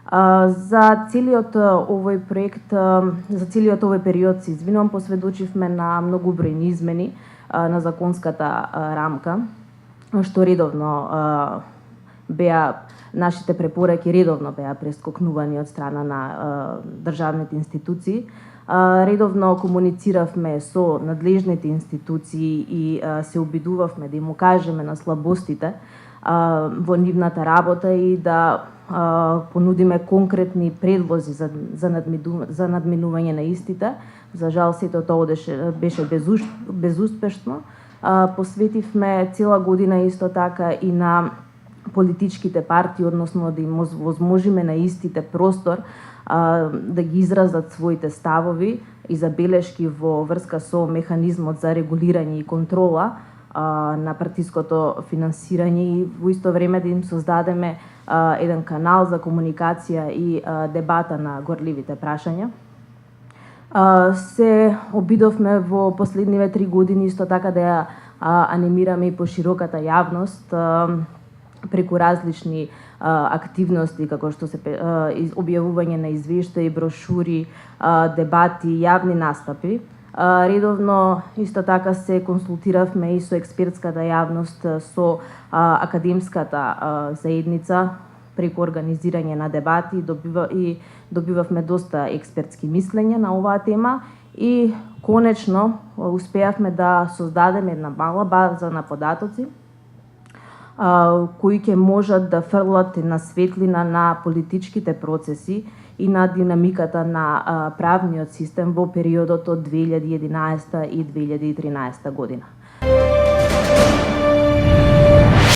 За целиот овој проект, за целиот овој период се извинувам, посведочивме на многу бројни измени на законската рамка, што редовно нашите препораки редовно беа прескокнувани од страна на државните институции. Редовно комунициравме со надлежните институции и се обидувавме да им укажеме на слабостите во нивната работа и да понудиме конкретни предлози за надминување на истите. За жал, сето тоа беше безуспешно. Посветивме цела година исто така и на политичките партии, односно да им возможиме на истите простор да ги изразат своите ставови и забелешки во врска со механизмот за регулирање и контрола на партиското финансирање и во исто време да им создадеме еден канал за комуникација и дебата на горливите прашања. Се обидовме во последниве 3 години исто така да ја анимираме и пошироката јавност преку различни активности, како што се објавување на извештаи, брошури, дебати, јавни настапи. Редовно исто така се консултиравме и со експертската јавност, со академската заедница преку организирање на дебати и добивавме доста експертски мислења на оваа тема и конечно успеавме да создадеме една мала база на податоци кои ќе можат да фрлат на светлина на политичките процеси и на динамиката на правниот систем во периодот од 2011 и 2013 година.